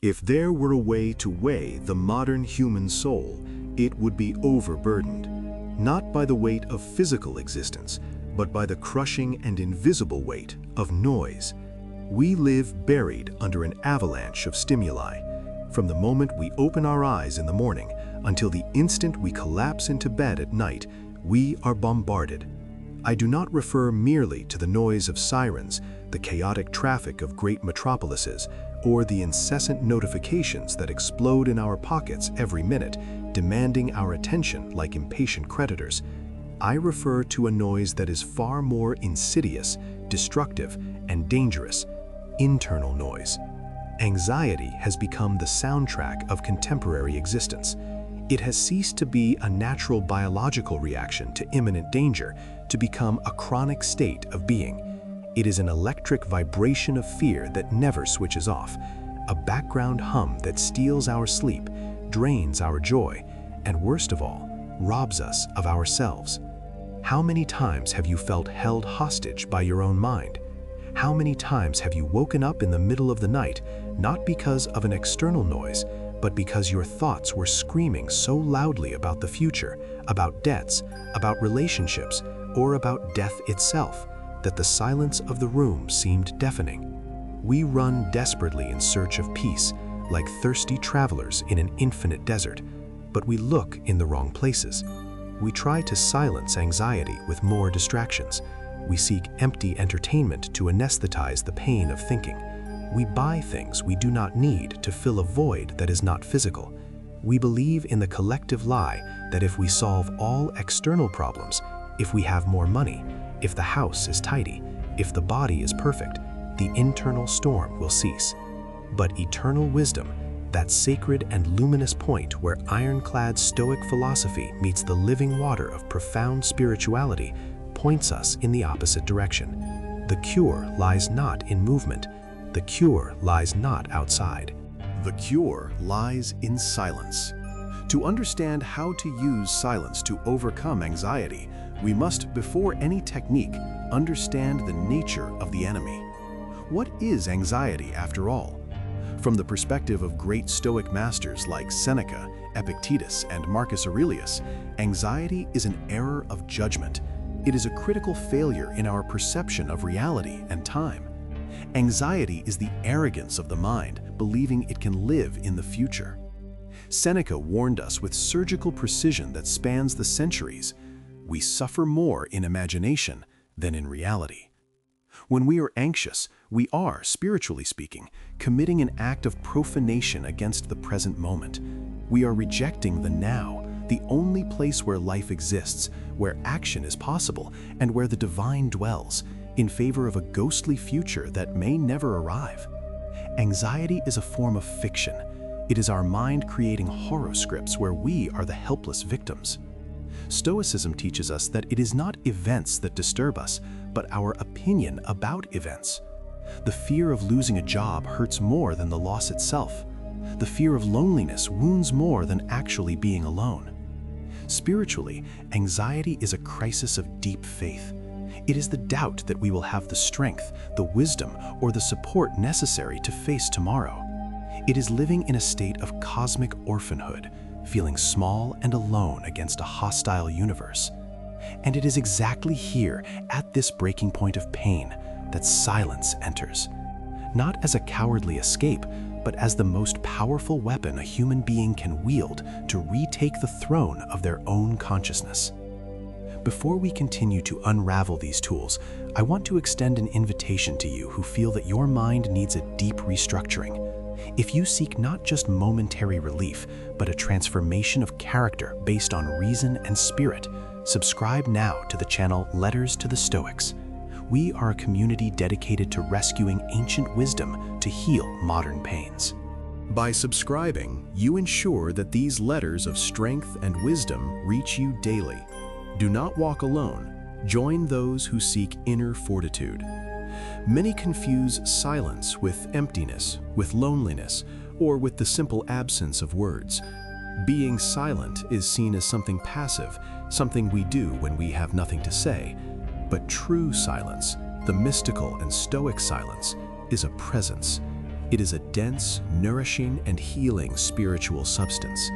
If there were a way to weigh the modern human soul, it would be overburdened, not by the weight of physical existence, but by the crushing and invisible weight of noise. We live buried under an avalanche of stimuli. From the moment we open our eyes in the morning until the instant we collapse into bed at night, we are bombarded. I do not refer merely to the noise of sirens, the chaotic traffic of great metropolises, or the incessant notifications that explode in our pockets every minute, demanding our attention like impatient creditors. I refer to a noise that is far more insidious, destructive, and dangerous: internal noise. Anxiety has become the soundtrack of contemporary existence. It has ceased to be a natural biological reaction to imminent danger to become a chronic state of being. It is an electric vibration of fear that never switches off, a background hum that steals our sleep, drains our joy, and worst of all, robs us of ourselves. How many times have you felt held hostage by your own mind? How many times have you woken up in the middle of the night, not because of an external noise, but because your thoughts were screaming so loudly about the future, about debts, about relationships, or about death itself, that the silence of the room seemed deafening? We run desperately in search of peace, like thirsty travelers in an infinite desert, but we look in the wrong places. We try to silence anxiety with more distractions. We seek empty entertainment to anesthetize the pain of thinking. We buy things we do not need to fill a void that is not physical. We believe in the collective lie that if we solve all external problems, if we have more money, if the house is tidy, if the body is perfect, the internal storm will cease. But eternal wisdom, that sacred and luminous point where ironclad Stoic philosophy meets the living water of profound spirituality, points us in the opposite direction. The cure lies not in movement. The cure lies not outside. The cure lies in silence. To understand how to use silence to overcome anxiety, we must, before any technique, understand the nature of the enemy. What is anxiety, after all? From the perspective of great Stoic masters like Seneca, Epictetus, and Marcus Aurelius, anxiety is an error of judgment. It is a critical failure in our perception of reality and time. Anxiety is the arrogance of the mind, believing it can live in the future. Seneca warned us with surgical precision that spans the centuries: we suffer more in imagination than in reality. When we are anxious, we are, spiritually speaking, committing an act of profanation against the present moment. We are rejecting the now, the only place where life exists, where action is possible, and where the divine dwells, in favor of a ghostly future that may never arrive. Anxiety is a form of fiction. It is our mind creating horoscripts where we are the helpless victims. Stoicism teaches us that it is not events that disturb us, but our opinion about events. The fear of losing a job hurts more than the loss itself. The fear of loneliness wounds more than actually being alone. Spiritually, anxiety is a crisis of deep faith. It is the doubt that we will have the strength, the wisdom, or the support necessary to face tomorrow. It is living in a state of cosmic orphanhood, feeling small and alone against a hostile universe. And it is exactly here, at this breaking point of pain, that silence enters. Not as a cowardly escape, but as the most powerful weapon a human being can wield to retake the throne of their own consciousness. Before we continue to unravel these tools, I want to extend an invitation to you who feel that your mind needs a deep restructuring. If you seek not just momentary relief, but a transformation of character based on reason and spirit, subscribe now to the channel Letters to the Stoics. We are a community dedicated to rescuing ancient wisdom to heal modern pains. By subscribing, you ensure that these letters of strength and wisdom reach you daily. Do not walk alone. Join those who seek inner fortitude. Many confuse silence with emptiness, with loneliness, or with the simple absence of words. Being silent is seen as something passive, something we do when we have nothing to say. But true silence, the mystical and stoic silence, is a presence. It is a dense, nourishing, and healing spiritual substance.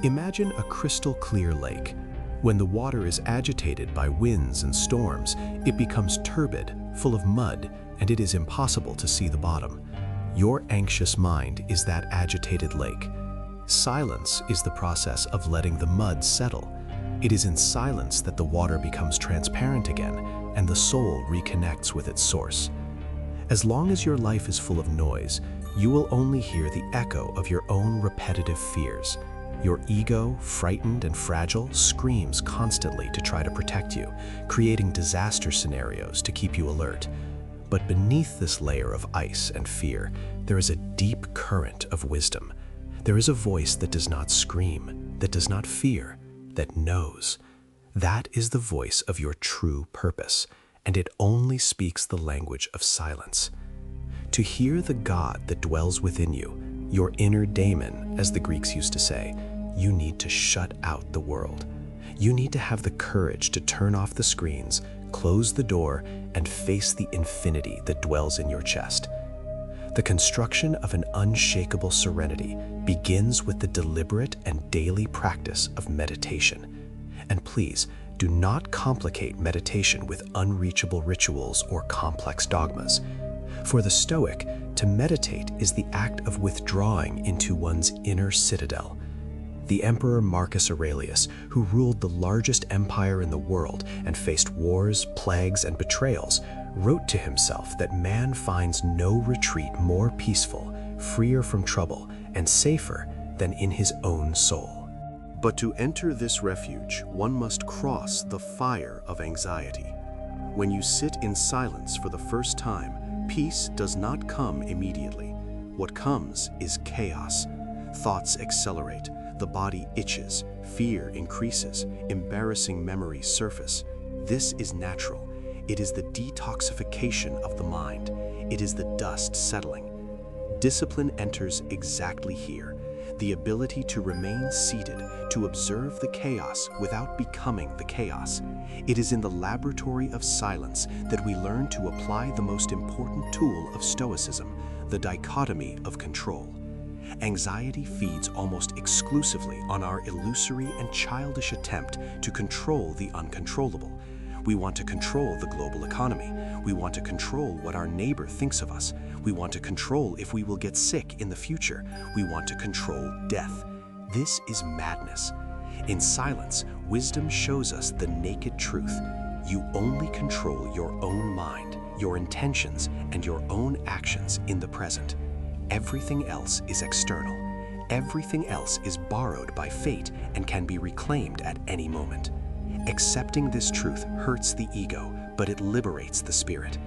Imagine a crystal-clear lake. When the water is agitated by winds and storms, it becomes turbid, full of mud, and it is impossible to see the bottom. Your anxious mind is that agitated lake. Silence is the process of letting the mud settle. It is in silence that the water becomes transparent again and the soul reconnects with its source. As long as your life is full of noise, you will only hear the echo of your own repetitive fears. Your ego, frightened and fragile, screams constantly to try to protect you, creating disaster scenarios to keep you alert. But beneath this layer of ice and fear, there is a deep current of wisdom. There is a voice that does not scream, that does not fear, that knows. That is the voice of your true purpose, and it only speaks the language of silence. To hear the God that dwells within you, your inner daemon, as the Greeks used to say, you need to shut out the world. You need to have the courage to turn off the screens, close the door, and face the infinity that dwells in your chest. The construction of an unshakable serenity begins with the deliberate and daily practice of meditation. And please, do not complicate meditation with unreachable rituals or complex dogmas. For the Stoic, to meditate is the act of withdrawing into one's inner citadel. The Emperor Marcus Aurelius, who ruled the largest empire in the world and faced wars, plagues, and betrayals, wrote to himself that man finds no retreat more peaceful, freer from trouble, and safer than in his own soul. But to enter this refuge, one must cross the fire of anxiety. When you sit in silence for the first time, peace does not come immediately. What comes is chaos. Thoughts accelerate, the body itches, fear increases, embarrassing memories surface. This is natural. It is the detoxification of the mind. It is the dust settling. Discipline enters exactly here. The ability to remain seated, to observe the chaos without becoming the chaos. It is in the laboratory of silence that we learn to apply the most important tool of Stoicism, the dichotomy of control. Anxiety feeds almost exclusively on our illusory and childish attempt to control the uncontrollable. We want to control the global economy. We want to control what our neighbor thinks of us. We want to control if we will get sick in the future. We want to control death. This is madness. In silence, wisdom shows us the naked truth. You only control your own mind, your intentions, and your own actions in the present. Everything else is external. Everything else is borrowed by fate and can be reclaimed at any moment. Accepting this truth hurts the ego, but it liberates the spirit.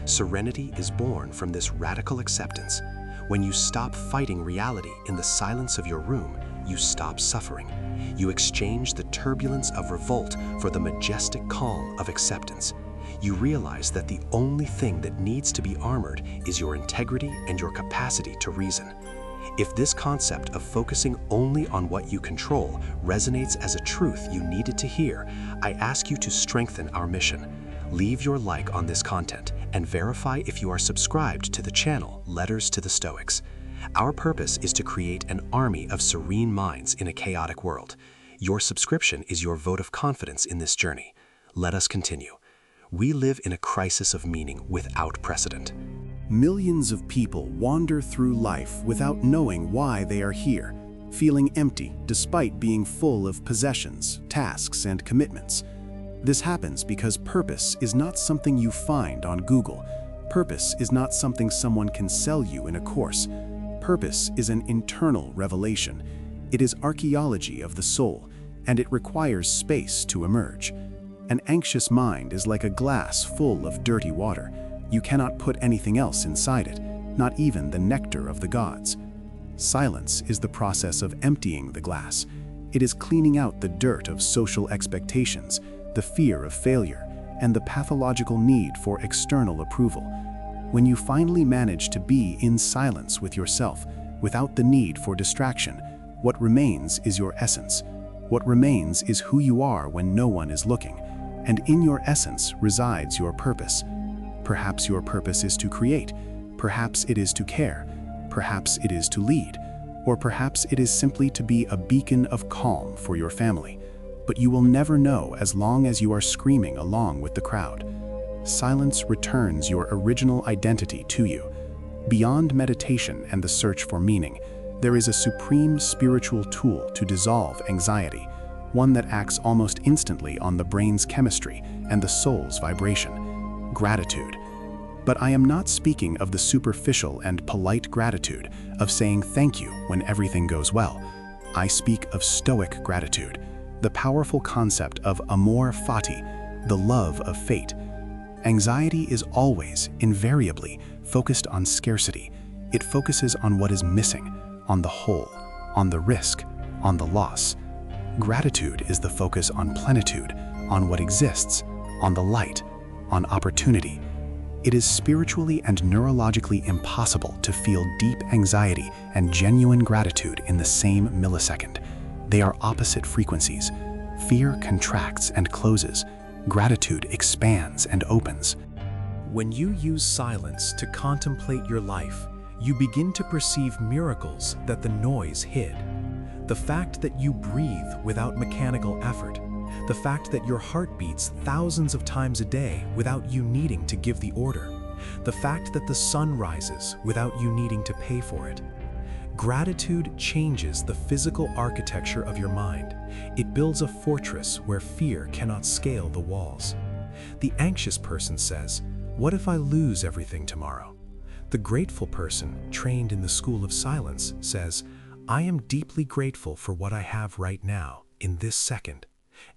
Serenity is born from this radical acceptance. When you stop fighting reality in the silence of your room, you stop suffering. You exchange the turbulence of revolt for the majestic calm of acceptance. You realize that the only thing that needs to be armored is your integrity and your capacity to reason. If this concept of focusing only on what you control resonates as a truth you needed to hear, I ask you to strengthen our mission. Leave your like on this content and verify if you are subscribed to the channel Letters to the Stoics. Our purpose is to create an army of serene minds in a chaotic world. Your subscription is your vote of confidence in this journey. Let us continue. We live in a crisis of meaning without precedent. Millions of people wander through life without knowing why they are here, feeling empty despite being full of possessions, tasks, and commitments. This happens because purpose is not something you find on Google. Purpose is not something someone can sell you in a course. Purpose is an internal revelation. It is archaeology of the soul, and it requires space to emerge. An anxious mind is like a glass full of dirty water. You cannot put anything else inside it, not even the nectar of the gods. Silence is the process of emptying the glass. It is cleaning out the dirt of social expectations, the fear of failure, and the pathological need for external approval. When you finally manage to be in silence with yourself, without the need for distraction, what remains is your essence. What remains is who you are when no one is looking, and in your essence resides your purpose. Perhaps your purpose is to create, perhaps it is to care, Perhaps it is to lead, or perhaps it is simply to be a beacon of calm for your family. But you will never know as long as you are screaming along with the crowd. Silence returns your original identity to you. Beyond meditation and the search for meaning, there is a supreme spiritual tool to dissolve anxiety, one that acts almost instantly on the brain's chemistry and the soul's vibration: gratitude. But I am not speaking of the superficial and polite gratitude of saying thank you when everything goes well. I speak of Stoic gratitude, the powerful concept of Amor, Fati, the love of fate. Anxiety is always, invariably, focused on scarcity. It focuses on what is missing, on the whole, on the risk, on the loss. Gratitude is the focus on plenitude, on what exists, on the light, on opportunity. It is spiritually and neurologically impossible to feel deep anxiety and genuine gratitude in the same millisecond. They are opposite frequencies. Fear contracts and closes. Gratitude expands and opens. When you use silence to contemplate your life, you begin to perceive miracles that the noise hid. The fact that you breathe without mechanical effort, the fact that your heart beats thousands of times a day without you needing to give the order, the fact that the sun rises without you needing to pay for it. Gratitude changes the physical architecture of your mind. It builds a fortress where fear cannot scale the walls. The anxious person says, "What if I lose everything tomorrow?" The grateful person, trained in the school of silence, says, "I am deeply grateful for what I have right now, in this second.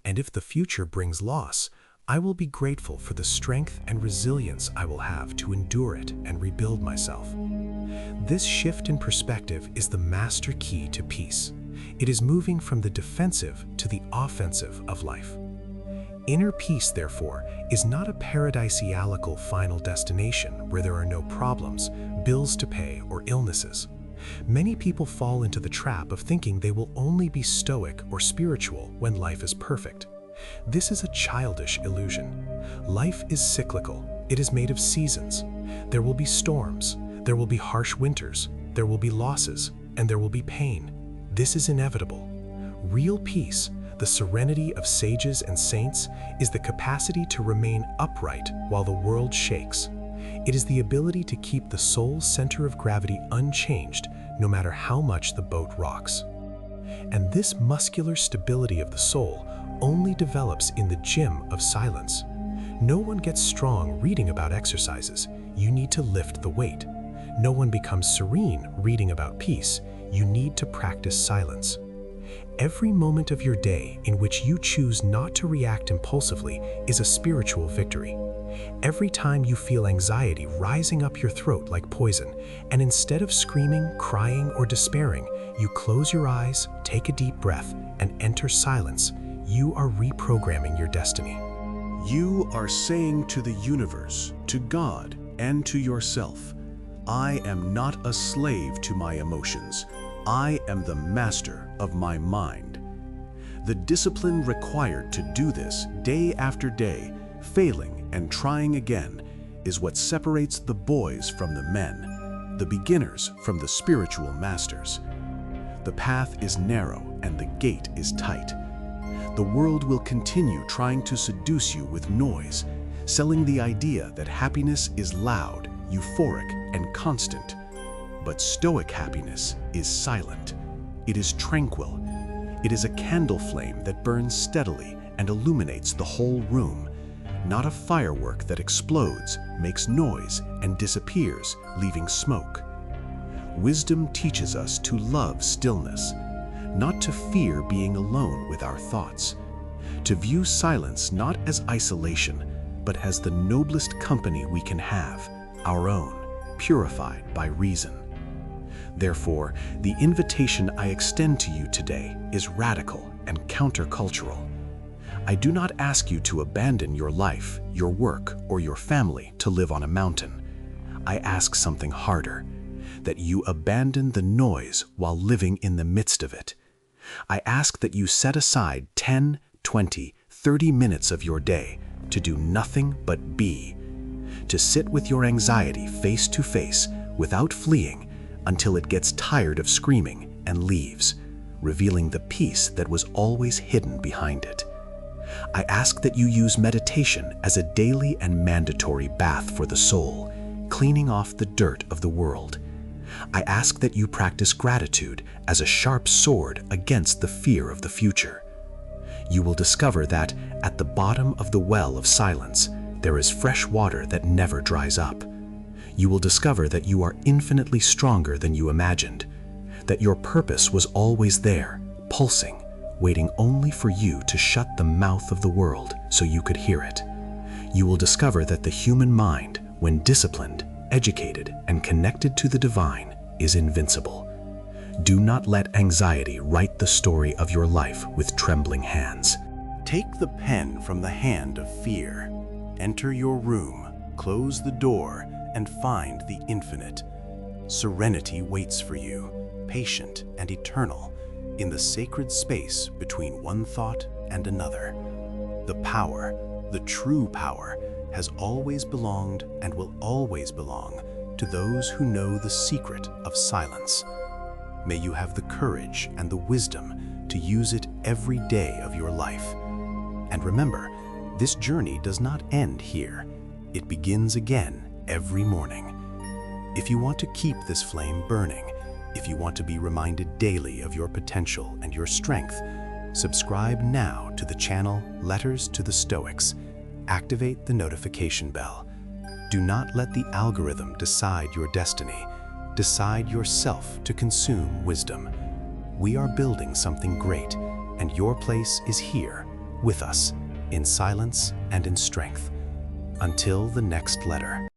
And if the future brings loss, I will be grateful for the strength and resilience I will have to endure it and rebuild myself." This shift in perspective is the master key to peace. It is moving from the defensive to the offensive of life. Inner peace, therefore, is not a paradisiacal final destination where there are no problems, bills to pay, or illnesses. Many people fall into the trap of thinking they will only be stoic or spiritual when life is perfect. This is a childish illusion. Life is cyclical. It is made of seasons. There will be storms. There will be harsh winters. There will be losses. And there will be pain. This is inevitable. Real peace, the serenity of sages and saints, is the capacity to remain upright while the world shakes. It is the ability to keep the soul's center of gravity unchanged, no matter how much the boat rocks. And this muscular stability of the soul only develops in the gym of silence. No one gets strong reading about exercises. You need to lift the weight. No one becomes serene reading about peace. You need to practice silence. Every moment of your day in which you choose not to react impulsively is a spiritual victory. Every time you feel anxiety rising up your throat like poison, and instead of screaming, crying, or despairing, you close your eyes, take a deep breath, and enter silence, you are reprogramming your destiny. You are saying to the universe, to God, and to yourself, "I am not a slave to my emotions. I am the master of my mind." The discipline required to do this day after day, failing and trying again, is what separates the boys from the men, the beginners from the spiritual masters. The path is narrow and the gate is tight. The world will continue trying to seduce you with noise, selling the idea that happiness is loud, euphoric, and constant. But Stoic happiness is silent. It is tranquil. It is a candle flame that burns steadily and illuminates the whole room, not a firework that explodes, makes noise, and disappears, leaving smoke. Wisdom teaches us to love stillness, not to fear being alone with our thoughts, to view silence not as isolation, but as the noblest company we can have, our own, purified by reason. Therefore, the invitation I extend to you today is radical and countercultural. I do not ask you to abandon your life, your work, or your family to live on a mountain. I ask something harder, that you abandon the noise while living in the midst of it. I ask that you set aside 10, 20, 30 minutes of your day to do nothing but be, to sit with your anxiety face to face without fleeing, until it gets tired of screaming and leaves, revealing the peace that was always hidden behind it. I ask that you use meditation as a daily and mandatory bath for the soul, cleaning off the dirt of the world. I ask that you practice gratitude as a sharp sword against the fear of the future. You will discover that at the bottom of the well of silence, there is fresh water that never dries up. You will discover that you are infinitely stronger than you imagined, that your purpose was always there, pulsing, waiting only for you to shut the mouth of the world so you could hear it. You will discover that the human mind, when disciplined, educated, and connected to the divine, is invincible. Do not let anxiety write the story of your life with trembling hands. Take the pen from the hand of fear. Enter your room, close the door, and find the infinite. Serenity waits for you, patient and eternal, in the sacred space between one thought and another. The power, the true power, has always belonged and will always belong to those who know the secret of silence. May you have the courage and the wisdom to use it every day of your life. And remember, this journey does not end here. It begins again every morning. If you want to keep this flame burning, if you want to be reminded daily of your potential and your strength, subscribe now to the channel Letters to the Stoics. Activate the notification bell. Do not let the algorithm decide your destiny. Decide yourself to consume wisdom. We are building something great, and your place is here, with us, in silence and in strength. Until the next letter.